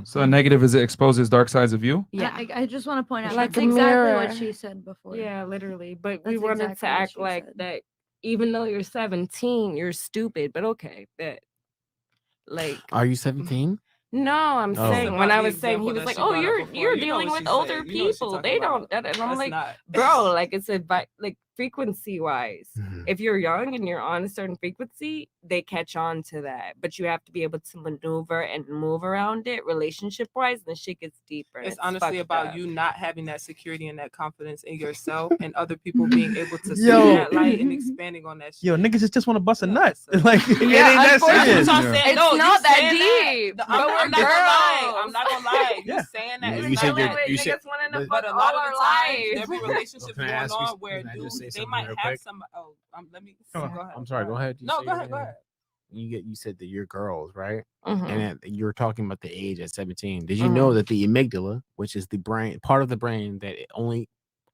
So a negative is it exposes dark sides of you? Yeah. I just want to point out Like that's a exactly mirror. what she said before. Yeah, literally. But That's we wanted exactly to what act she like said. that even though you're 17, you're stupid. But okay, that like Are you 17? no, I'm Oh. saying About when I the was saying he example was that like, she "Oh, brought up you're before. You know dealing what with she older said. You know what she people. talking They about. don't." And I'm That's like, not. bro, like it's advice, like frequency wise. Mhm. If you're young and you're on a certain frequency, they catch on to that. But you have to be able to maneuver and move around it, relationship wise, and the shit gets deeper. It's honestly fucked about up. you not having that security and that confidence in yourself, and other people being able to see Yo. that light and expanding on that shit. Yo, niggas just want to bust a Yeah, nut. so- Like, it ain't Yeah, that unfortunately, serious. That's what I'm saying. It's No, you not that saying deep. that. But I'm we're not gonna lie. girls. I'm not gonna lie. You Yeah. saying that? You is said valid. you said- niggas wanting to But fuck a lot all of our the time, lives. there be relationships Can I going ask you- on where can I just dudes say they something might real have quick? some. Oh, let me. Come on. Go ahead. I'm sorry. Go ahead. You No, say go your ahead. Go name. ahead. You said that you're girls, right? Mhm. And that you were talking about the age at 17. Did you know that the amygdala, which is the brain, part of the brain that it only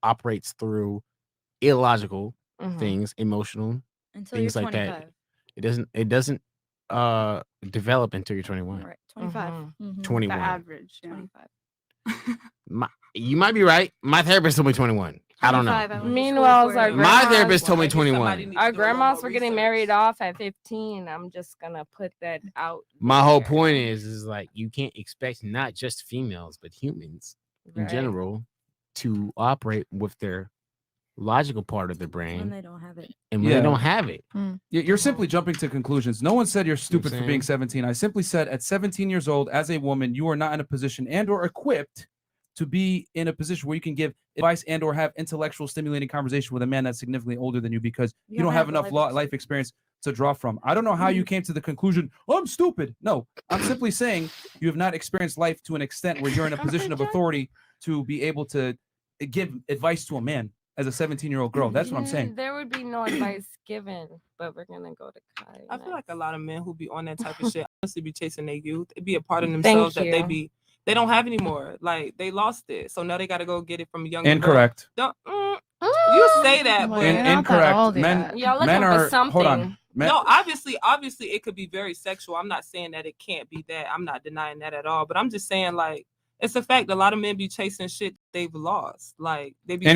operates through illogical Mhm. things, emotional Until things you're like 25. that, it doesn't develop until you're 21. Right. 25. Mhm. Mhm. The 21. average. Yeah. 25. You might be right. My therapist told me 21. I don't know. 25, I went to school Meanwhile, for our it. My grandmas- therapist told me Maybe somebody 21. needs Our to do a little grandmas more were getting research. married off at 15. I'm just gonna put that out. My whole there. point is like you can't expect not just females but humans in Right. general to operate with their logical part of the When brain, they don't have it. and when they Yeah. don't have it, You're simply jumping to conclusions. No one said you're stupid for saying? being 17. I simply said at 17 years old, as a woman, you are not in a position and or equipped to be in a position where you can give advice and or have intellectual stimulating conversation with a man that's significantly older than you because you don't have enough life experience to draw from. I don't know how you came to the conclusion, I'm stupid. No, I'm simply saying you have not experienced life to an extent where you're in a position of authority to be able to give advice to a man as a 17-year-old girl. That's what I'm saying. There would be no advice given, but we're gonna go to Kai. I feel like a next. lot of men who be on that type of shit honestly be chasing their youth. It be a part of Thank themselves that you. they don't have anymore. Like they lost it, so now they got to go get it from a younger. Incorrect. Don't, you say that, Well, but you're not that Incorrect. old Men, yet. Y'all looking men for are. something. Hold on. Men, no, obviously it could be very sexual. I'm not saying that it can't be that. I'm not denying that at all. But I'm just saying like it's a fact. A lot of men be chasing shit they've lost. Like they be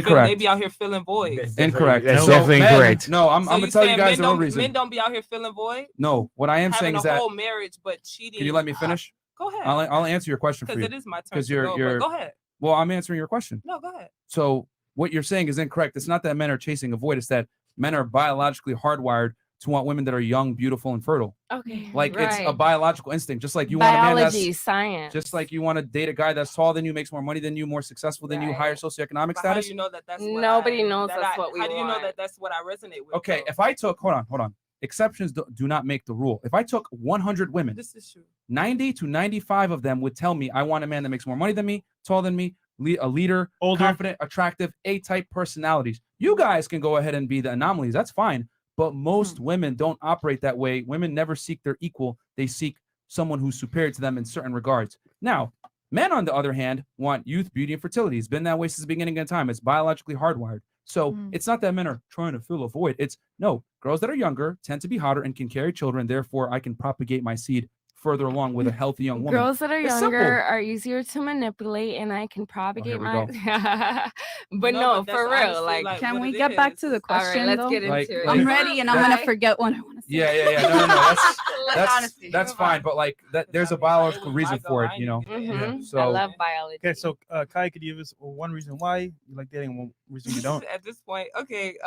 out here filling voids. Incorrect. That's So definitely men- incorrect. No, I'm So gonna tell you saying guys men the real don't- reason. Men don't be out here filling void. No, what I am saying Having is a that. whole marriage, but cheating. Can you let me finish? Go ahead. I'll answer your question for Because you. it is my turn. Because To you're go, you're. but go ahead. Well, I'm answering your question. No, go ahead. So what you're saying is incorrect. It's not that men are chasing a void. It's that men are biologically hardwired to want women that are young, beautiful, and fertile. Okay. Like it's a right. biological instinct. Just like you want a man Biology, that's. science. Just like you want to date a guy that's taller than you, makes more money than you, more successful than you, Right. higher socioeconomic But how do status. you know that that's what Nobody knows that's what we How do you know want. that that's what I resonate with? Okay, though? if I took, hold on. Exceptions do not make the rule. If I took 100 women, This is true. 90 to 95 of them would tell me I want a man that makes more money than me, taller than me, a leader, Older. confident, attractive, A-type personalities. You guys can go ahead and be the anomalies. That's fine. But most women don't operate that way. Women never seek their equal. They seek someone who's superior to them in certain regards. Now, men, on the other hand, want youth, beauty, and fertility. It's been that way since the beginning of time. It's biologically hardwired. So it's not that men are trying to fill a void. It's no, girls that are younger tend to be hotter and can carry children. Therefore, I can propagate my seed further along with a healthy young woman. Girls that are It's younger simple. are easier to manipulate, and I can propagate we my. But No, no, but that's for real, honestly, like, like, Can what we it get back is. to the all question? right, let's though? get Like- into it. like- I'm ready, and I'm gonna Right? forget what I want to say. Yeah. No. That's honesty. that's Move fine. on. But like that, there's a I mean, like, it biological was reason my for goal. it. I You know. ain't even Mhm. get Yeah, that. so- I love biology. Okay, so Kai, could you give us one reason why you like dating and one reason you don't? At this point, okay.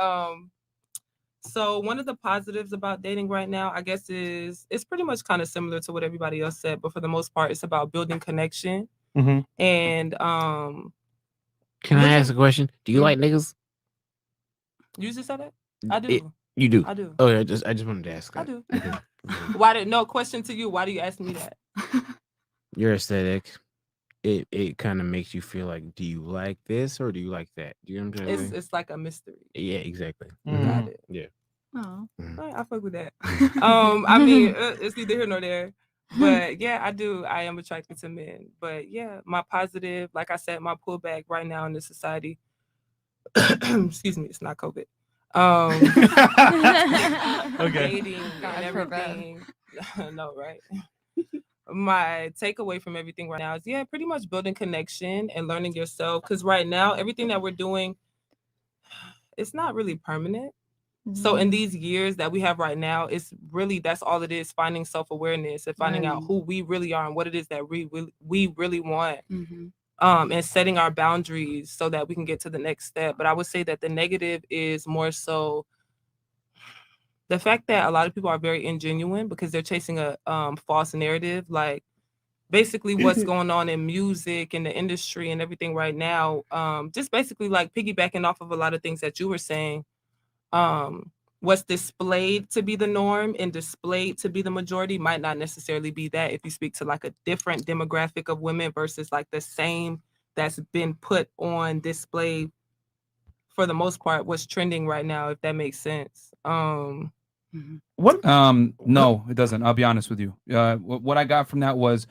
So one of the positives about dating right now, I guess, is it's pretty much kind of similar to what everybody else said, but for the most part, it's about building connection. Mm-hmm. And Can I ask a question? Do you like niggas? you just said it. I do. You do. I do. Oh, yeah, I just wanted to ask. I that. do. Okay. Why did no question to you? Why do you ask me that? Your aesthetic, it kind of makes you feel like, do you like this or do you like that? Do you know what I'm saying? It's like a mystery. Yeah, exactly. Got it. Yeah. Oh. Mhm. All right, I fuck with that. I mean, it's neither here nor there. But yeah, I do. I am attracted to men. But yeah, my positive, like I said, my pullback right now in this society. Excuse me, it's not COVID. Okay. Dating and God forbid. everything. No, right? my takeaway from everything right now is pretty much building connection and learning yourself. Because right now, everything that we're doing, it's not really permanent. So in these years that we have right now, it's really, that's all it is, finding self-awareness and finding out who we really are and what it is that we really want. And setting our boundaries so that we can get to the next step. But I would say that the negative is more so the fact that a lot of people are very ingenuine because they're chasing a false narrative. Like basically what's going on in music and the industry and everything right now, just basically like piggybacking off of a lot of things that you were saying, what's displayed to be the norm and displayed to be the majority might not necessarily be that if you speak to like a different demographic of women versus like the same that's been put on display for the most part, what's trending right now, if that makes sense. What? No, it doesn't. I'll be honest with you. What I got from that was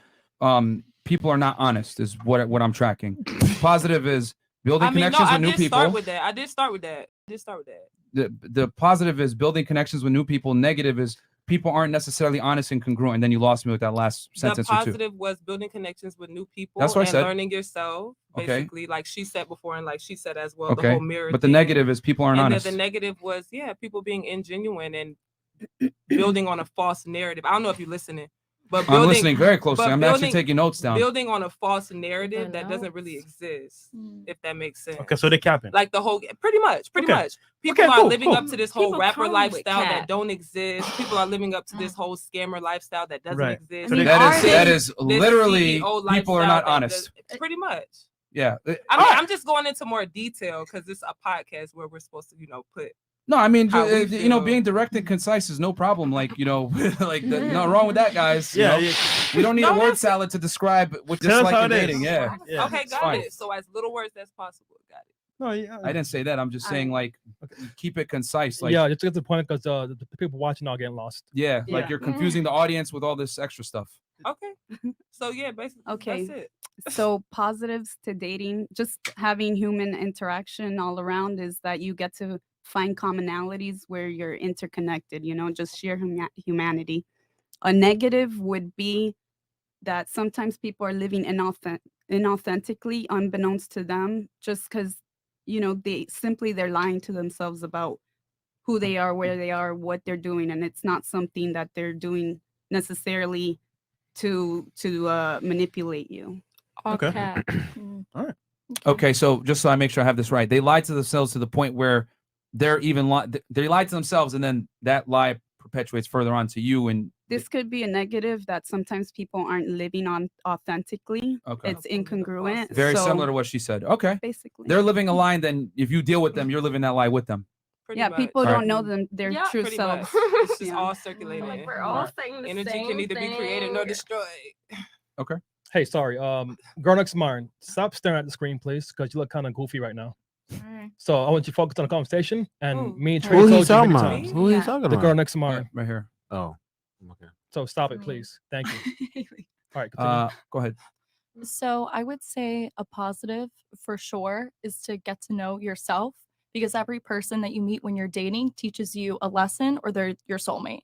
people are not honest is what I'm tracking. Positive is building connections with new people. I did start with that. The positive is building connections with new people. Negative is people aren't necessarily honest and congruent. And then you lost me with that last sentence The or two. positive was building connections with new people. That's what I and said. Learning yourself, basically, like she said before, and like she said as well, the Okay. whole mirror But the thing. negative is people aren't And honest. then the negative was, people being ingenuine and building on a false narrative. I don't know if you're listening, but I'm listening very closely. I'm actually building- taking notes down. building on a false narrative that doesn't notes. really exist, if that makes sense. Okay, so they capping. Like the whole, pretty much. People Okay, are cool, living cool. up to this whole People rapper come with lifestyle that cap. don't exist. People are living up to this whole scammer lifestyle that doesn't Right. exist. So they- that is This literally CEO people are lifestyle not that honest. pretty much. Yeah. I mean, I'm just going into more detail because it's a podcast where we're supposed to, put. No, I mean, How we feel. being direct and concise is no problem. Like, nothing wrong with that, guys. You Yeah, know? yeah. We don't need No, a word that's- salad to describe what Tell us dislike how in it is. dating. Yeah. Yeah. Okay, it's got fine. it. So as little words as possible. Got it. No, yeah. I didn't say that. I'm just saying, like, keep it concise. Like, Yeah, just to get to the point because the people watching are getting lost. like Yeah. you're confusing the audience with all this extra stuff. Okay. So yeah, basically, Okay. that's it. So positives to dating, just having human interaction all around, is that you get to find commonalities where you're interconnected, just sheer humanity. A negative would be that sometimes people are living inauthentically, unbeknownst to them, just because, they're lying to themselves about who they are, where they are, what they're doing. And it's not something that they're doing necessarily to manipulate you. Okay. Okay, so just so I make sure I have this right, they lied to themselves to the point where they're even they lied to themselves, and then that lie perpetuates further on to you. And This could be a negative that sometimes people aren't living on authentically. okay, It's incongruent. very so similar to what she said. Okay, basically. they're living a lie. Then if you deal with them, you're living that lie with them. Pretty Yeah, much. people All right. don't know them their Yeah, true Pretty selves. much. It's just Yeah. all circulating. Like we're all saying the Energy same can neither be created nor thing. destroyed. Hey, sorry. Girl next to mine, stop staring at the screen, please, because you look kind of goofy right now. Alright. So I want you to focus on the conversation, and Who? me and Who Trey are you told you talking many about? times. Who are you Yeah. talking The about? girl next to mine. Right here. Oh, okay. So stop it, Mm. please. Thank you. All right, continue. Go ahead. So I would say a positive for sure is to get to know yourself, because every person that you meet when you're dating teaches you a lesson, or they're your soulmate.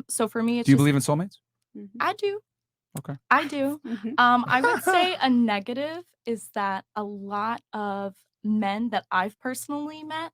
So for me, it's Do you just- believe in soulmates? Mhm. I do. Okay. I do. Mhm. I would say a negative is that a lot of men that I've personally met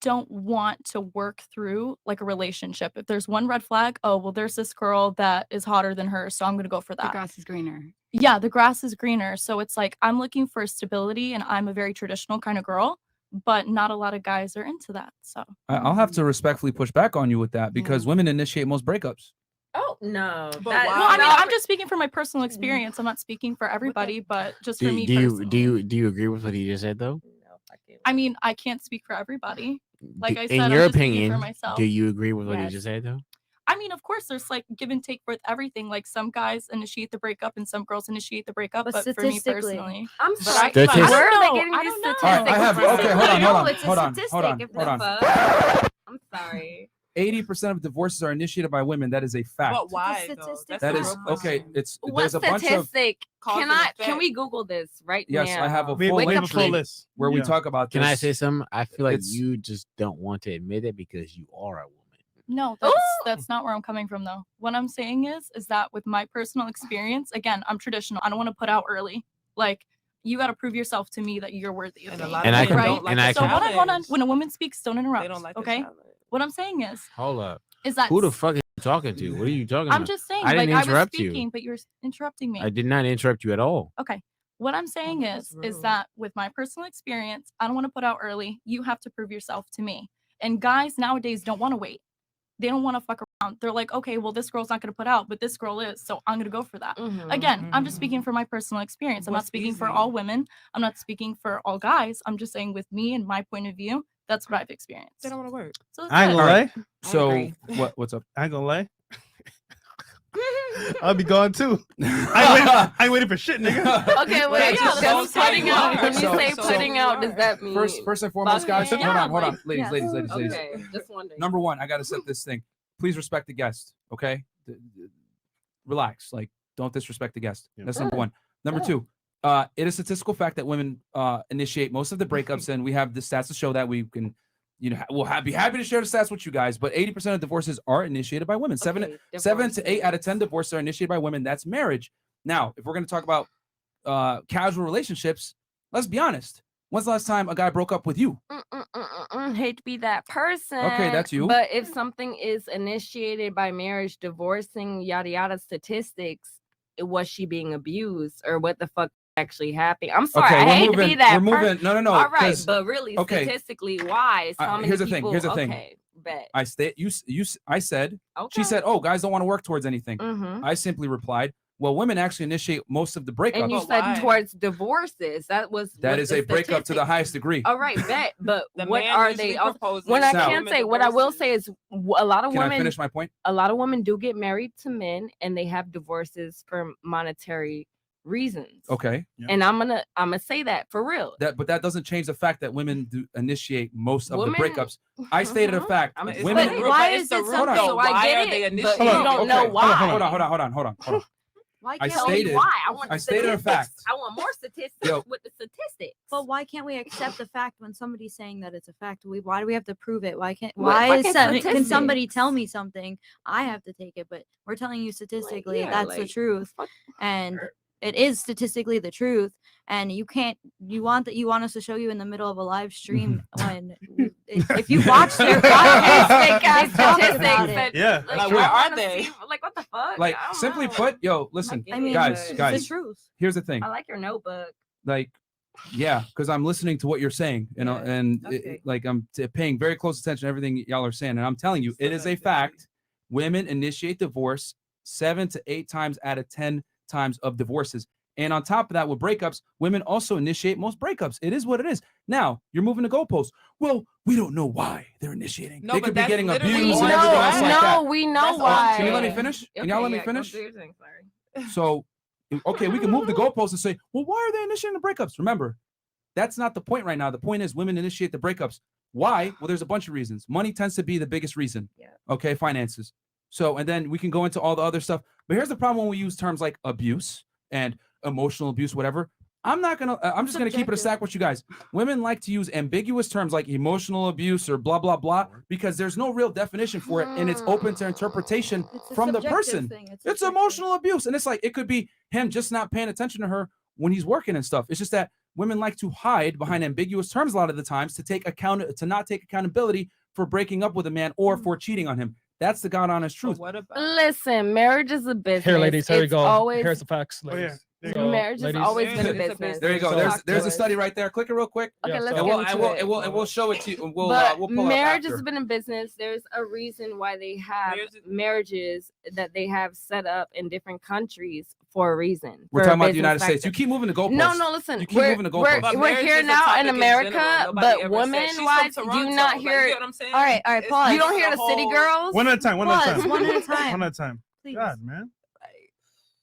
don't want to work through like a relationship. If there's one red flag, oh, well, there's this girl that is hotter than her, so I'm going to go for The that. grass is greener. Yeah, the grass is greener. So it's like I'm looking for stability, and I'm a very traditional kind of girl, but not a lot of guys are into that. So I'll have to respectfully push back on you with that because women initiate most breakups. Oh no. But that- why? no, I mean, no, I'm just speaking from my personal experience. I'm not speaking for everybody, but just for me Do you personally. do you agree with what he just said though? No, fucking I mean, I can't speak for everybody. Like I said, in I'm your just speaking for opinion, myself. do you agree with what he Yes. just said though? I mean, of course, there's like give and take with everything. Like some guys initiate the breakup and some girls initiate the breakup. But But for me statistically- personally, I'm But sorry. I feel like- Statistic- Where are they I getting don't these know. statistics? All right, I have- from? okay, hold on, hold on, No, it's a hold on, statistic. hold on, If hold the on. fuck- I'm sorry. 80% of divorces are initiated by women. That is a fact. But why The though? statistics That the is real question. okay. It's What there's a bunch of statistic? Cause and Can effect. we Google this right now? yes. I have a We full have a link full tree list. where we Yeah. talk about this. Can I say something? I feel like It's- you just don't want to admit it because you are a woman. No, that's not where I'm coming from though. What I'm saying is that with my personal experience, again, I'm traditional. I don't want to put out early. Like, you got to prove yourself to me that you're worthy of And a me. lot And of I men can- don't like and a I So can- hold on. challenge. When a woman speaks, don't interrupt. They don't like a okay. challenge. What I'm saying is Hold up. that Who the fuck are you talking to? What are you talking I'm about? just saying. I didn't like I was interrupt you. speaking, but you're interrupting me. I did not interrupt you at all. Okay. What I'm saying that was is rude. that with my personal experience, I don't want to put out early. You have to prove yourself to me. And guys nowadays don't want to wait. They don't want to fuck around. They're like, okay, well, this girl's not going to put out, but this girl is. So I'm going to go for that. Again, I'm just speaking for my personal experience. I'm not What's speaking for easy? all women. I'm not speaking for all guys. I'm just saying with me and my point of view, that's what I've experienced. They don't want to work. So that's I ain't it. gonna lie. So agree. what's up? I ain't gonna lie. I'll be gone too. I ain't waiting for shit, nigga. Okay, wait. Yeah, that's what I'm saying. putting out. When you So- say so- putting out, does that mean First and foremost, guys, fucking? hold on, Yeah, hold on, ladies, yes. ladies. Okay, just wondering. Number one, I got to set this thing. Please respect the guest, okay? Relax, like don't disrespect the guest. Yeah. That's number one. Number two, it is a statistical fact that women initiate most of the breakups, and we have the stats to show that. We can, we'll be happy to share the stats with you guys. But 80% of divorces are initiated by women. Seven to 8 out of 10 divorces are initiated by women. That's marriage. Now, if we're going to talk about casual relationships, let's be honest. When's the last time a guy broke up with you? Hate to be that person. Okay, that's you. But if something is initiated by marriage, divorcing, yada yada statistics, was she being abused or what the fuck actually happened? I'm sorry, Okay, I we're hate moving. to be that We're moving. person. No. All right, 'cause but really, okay. statistically wise, how many here's the thing, people? here's the thing. Okay, bet. I said. Okay. She said, "Oh, guys don't want to work towards anything." Mm-hmm. I simply replied, "Well, women actually initiate most of the breakups." And you But said why? towards divorces. That was That what is the a breakup to the statistics- highest degree. All right, bet. But The what man are usually they? proposes What I Now- can say, what I will say is, a lot of Can I women, finish my point? a lot of women do get married to men, and they have divorces for monetary reasons. Okay. And I'm gonna say that for real. But that doesn't change the fact that women do initiate most of Women- the breakups. I stated a Mhm. fact. I'm just Women. saying. But why it's is the it root, something- though. So I Why get are it, they but initiating? you don't know Okay, why. Hold on. Why I can't Tell stated- me why. I want I stated a statistics. fact. I want more statistics Yo. with the statistics. But why can't we accept the fact when somebody's saying that it's a fact? Why do we have to prove it? Why can't? What Why is fucking can somebody statistics? tell me something? I have to take it, but we're telling you statistically yeah, that's the like, truth, fuck- and it is statistically the truth. And you can't. You want us to show you in the middle of a live stream when if you watch their podcast, Fake ass they talk statistics about it. that- Yeah, like, Like, I where are wanna they? see- like what the fuck? Like I don't simply know. put, yo, listen, get I mean, it, guys, but- guys. It's the truth. Here's the thing. I like your notebook. Like, yeah, because I'm listening to what you're saying, Yeah, and okay. like I'm paying very close attention to everything y'all are saying, and I'm telling you, it is a fact. Women initiate divorce 7 to 8 times out of 10 times of divorces. And on top of that, with breakups, women also initiate most breakups. It is what it is. Now, you're moving the goalposts. Well, we don't know why they're initiating. No, They but could be that's getting literally abused on and everything else track. like that. we know That's on why. Can you let me track. finish? Can y'all let me yeah, go finish? do your thing, sorry. So, okay, we can move the goalposts and say, well, why are they initiating the breakups? Remember, that's not the point right now. The point is women initiate the breakups. Why? Well, there's a bunch of reasons. Money tends to be the biggest reason. Yeah. Okay, finances. So, and then we can go into all the other stuff. But here's the problem when we use terms like abuse and emotional abuse, whatever. I'm just gonna keep it a stack with you guys. Women like to use ambiguous terms like emotional abuse or blah blah blah because there's no real definition for it, and it's open to interpretation It's a from the subjective person. thing. It's subjective. emotional abuse, and it's like it could be him just not paying attention to her when he's working and stuff. It's just that women like to hide behind ambiguous terms a lot of the times to not take accountability for breaking up with a man or for cheating on him. That's the God honest But truth. what about? Listen, marriage is a business. Here, ladies, here we It's go. Always, Here's the facts, Oh, yeah. ladies. There you So, marriage has ladies, always Marriage been a is a business. business. There you go. So- There's a Talk study to us. right there. Click it real quick. Okay, Yeah, let's so- get into it. And we'll show it to you. And we'll But pull it up marriage after. has been a business. There's a reason why they have Marriage is- marriages that they have set up in different countries for a reason. We're for talking about the business United States. factor. You keep moving the goalposts. No, listen. You keep We're, moving the we're, goalposts. But we're marriage here is a now topic in in America, general. Nobody but ever said- women She's from wise, Toronto. you not Like, hear. you know what I'm saying? All right, It's pause. You don't the hear the city whole- girls. One at a time. One at a Pause, time. one at a time. One at a time. Please. God, man.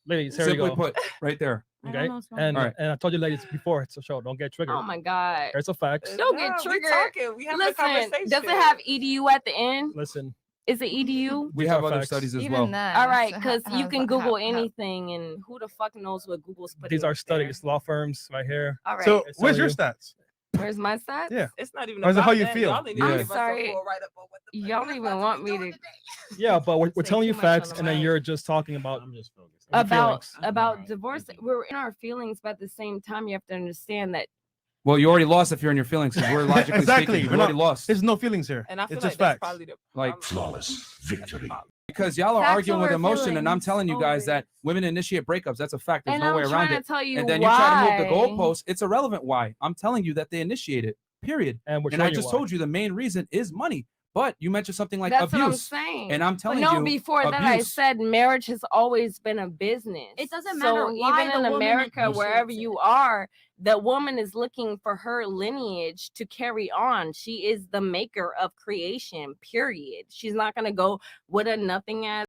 ladies, here we Simply go. put, right there. I don't Okay, know what's wrong. and All right. and I told you, ladies, before it's a show. Don't get triggered. Oh my god. Here's the facts. Don't get Nah, we triggered. talking. We having a Listen, conversation. does it have EDU at the end? Listen, Is it EDU? We These have are other facts. studies as Even well. then, All right, it's because you have- can Google have- anything, and who the fuck knows what Google's putting. these are up there. studies, law firms, right here. All right. So, It's where's telling your you. stats? Where's my stats? Yeah. It's not even Or is it about how you that. feel? Y'all need to Yeah. give us a Sorry. full write-up on what the fuck Y'all we're even about want be me doing to today. Yeah, but we're Say telling you too much on facts, the and then mic. you're just talking about I'm just focused. your about feelings. divorce. We're in our feelings, but at the same time, you have to understand that Well, you already lost if you're in your feelings. 'Cause we're logically Exactly. speaking, We're you already not- lost. There's no feelings here. And I feel It's like just that's facts. probably the Like Flawless victory. because y'all are Facts arguing with over emotion, and I'm feelings, telling you guys that always. women initiate breakups. That's a fact. There's and no I'm way around trying it. to tell you And then why. you try to move the goalpost. It's irrelevant why. I'm telling you that they initiate it. Period. And we're And I showing you just why. told you the main reason is money. But you mentioned something like That's what I'm abuse. saying. And I'm But telling no, you, before that, I abuse. said marriage has always been a business. It doesn't So matter why even the in woman America, wherever initiates you it. are, the woman is looking for her lineage to carry on. She is the maker of creation, period. She's not going to go with a nothing ass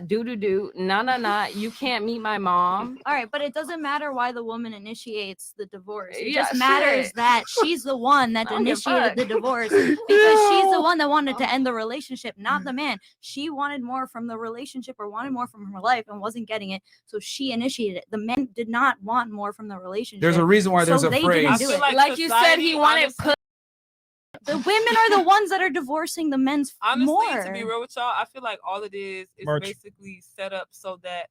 do. No. You can't meet my mom. All right, but it doesn't matter why the woman initiates the divorce. It Yeah, just matters shit. that she's the one that I don't give a initiated the fuck. divorce because she's the one that wanted to end the relationship, not the man. She wanted more from the relationship or wanted more from her life and wasn't getting it, so she initiated it. The man did not want more from the relationship. There's a reason why there's so a they phrase. didn't I do feel it. Like you said, he society, wanted honestly, The women are the ones that are divorcing the men's honestly, more. to be real with y'all, I feel like all it is Merch. basically set up so that.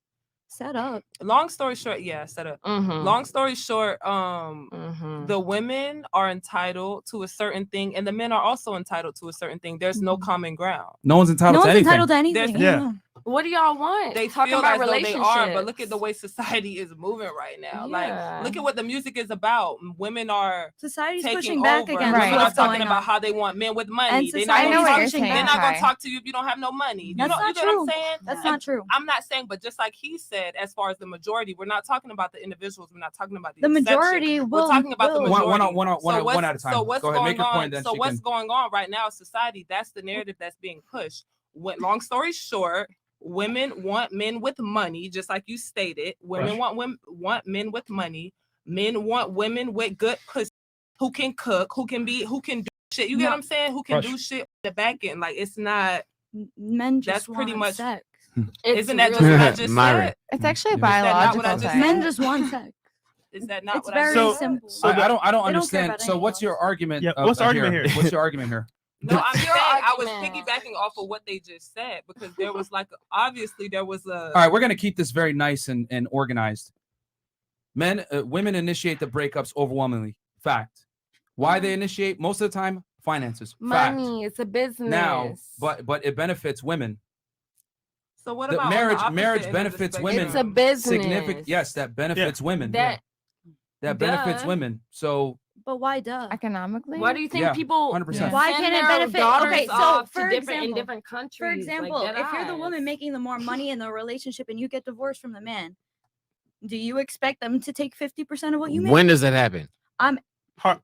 Set up. Long story short, yeah, set up. Mhm. Long story short, Mhm. the women are entitled to a certain thing, and the men are also entitled to a certain thing. There's no common ground. No one's entitled No to one's anything. entitled to anything. Yeah. What do y'all want? They talking feel about as though they relationships. are, but look at the way society is moving right now. Yeah. Like, look at what the music is about. Women are Society's taking pushing back over. against Women are what's talking going about on. how they want men with money. And They're society not is gonna pushing talk, they're back. not gonna talk to you if you don't have no money. That's not you get true. what I'm saying? That's And not true. I'm not saying, but just like he said, as far as the majority, we're not talking about the individuals. We're not talking about the The exception. majority We're will. talking about the will. majority. One at a time. So what's Go ahead, going make your on? point, then So she what's can- going on right now in society? That's the narrative that's being pushed. Long story short, women want men with money, just like you stated. Women want men with money. Men want women with good pussy, who can cook, who can do shit. You get what I'm saying? Who can do shit the back end? Like, it's not. Men just That's pretty want much. sex. Isn't that just what I just Myra. said? It's actually a Is that not what I biological just thing. said? Men just want sex. Is that not It's what very I just said? simple. I don't They don't care understand. about So anything what's your argument? Yeah, what's the argument here? What's your argument here? No, I'm saying I was argument. piggybacking off of what they just said because there was like obviously there was a. All right, we're gonna keep this very nice and organized. Women initiate the breakups overwhelmingly. Fact. Why they initiate? Most of the time, finances. Fact. Money. It's a business. Now, but it benefits women. So what The about on the marriage opposite end of the benefits spectrum? women. It's a business. Significant. Yes, that benefits women. That benefits duh. women. So But why duh? Economically? Why do you think Yeah, people 100%. Why send can't it their benefit? daughters Okay, so off for to in example, different countries? For example, like, if you're the woman deadass. making the more money in the relationship and you get divorced from the man, do you expect them to take 50% of what you make? When does that happen?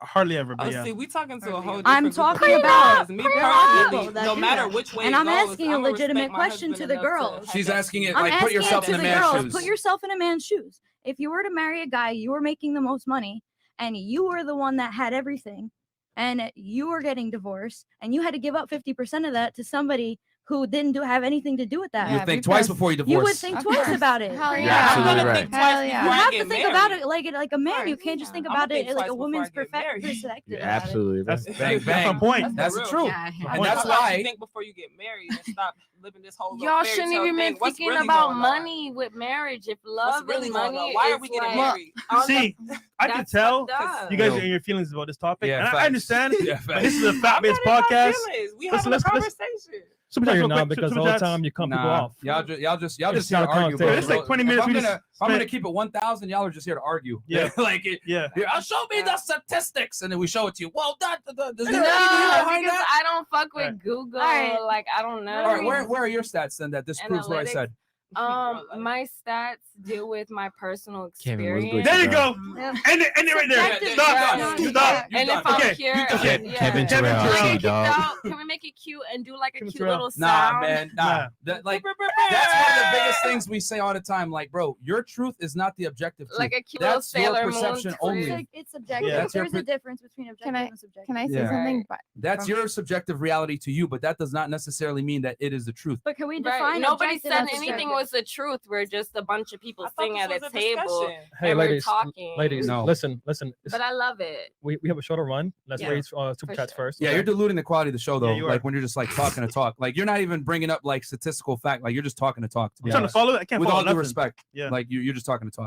Hardly ever, but Oh, yeah. see, we talking to a whole. I'm different group of talking people, about because me there are personally, people that no do matter that. which way And it I'm goes, asking a I'ma legitimate respect my question husband to the enough to girls. have She's that asking it peace. I'm like put asking yourself it in to the the man's girls. shoes. Put yourself in a man's shoes. If you were to marry a guy, you were making the most money, and you were the one that had everything, and you were getting divorced, and you had to give up 50% of that to somebody who didn't have anything to do with that. You think twice before you divorce. You would think Of twice course. about it. Hell You're yeah. absolutely I'm gonna right. think twice Hell before yeah. You I have get to think married. about it like a man. You can't just think I'ma about think it like twice a before I woman's get married. perspective. You're about it. absolutely right. That's Bang, that's bang. my point. That's For real. true. Yeah. And How that's about why you think before you get married and stop living this whole little Y'all fairy shouldn't tale even thing. be What's thinking really about going on? money with marriage. If love What's really and going money on? Why are is we getting like married? on the- See, I can that's tell fucked up. you guys Yo. are in your feelings about this topic, Yeah, and facts. I understand. Yeah, But this is a I'm fact-based not in my podcast. feelings. We Listen, having a listen. conversation. No, you're real not, quick, because super all the chats. time you cut people Nah, off. y'all just here It's to not a argue, bro. conversation. It's like 20 minutes If we I'm just gonna spent. keep it 1,000, y'all are just here to argue. Yeah. like Yeah. here, I'll show me the statistics, and then we show it to you. Well, does No, there because any data behind that? I don't fuck with Alright. Google. Alright. Like I don't know. All right, where are your stats then that disproves what I Analytics. said? My stats deal with my personal Kevin, what's good, experience. There you go. Yep. End it right there. Subjective Stop. reality. Stop. And done. if I'm Okay, pure, you done. Kevin yeah. Terrell, Terrell. Can we see, make it dog. out? Can we make it cute and do like a Kevin cute Terrell. little Nah, sound? man, nah. Nah. That's one of the biggest things we say all the time. Like, bro, your truth is not the objective truth. Like a cute That's little your Sailor Moon perception twist. only. It's subjective. Yeah. That's your There's a difference between objective and subjective. Can I say Yeah. something? Right. But That's your subjective reality to you, but that does not necessarily mean that it is the truth. But can we Right. define Nobody objective said and anything subjective? was the truth. We're just a bunch of people I thought sitting this at a was table discussion. Hey, and we're ladies, talking. ladies, No. listen. But I love it. We have a show to run. Let's Yeah. read super For chats sure. first. Yeah, okay? you're diluting the quality of the show though. you are. Like when you're just like talking to talk. Like you're not even bringing up like statistical fact. Like you're just talking to talk. To I'm be trying to honest. follow it. I can't With follow all due nothing. respect. Yeah. Like you're just talking to talk.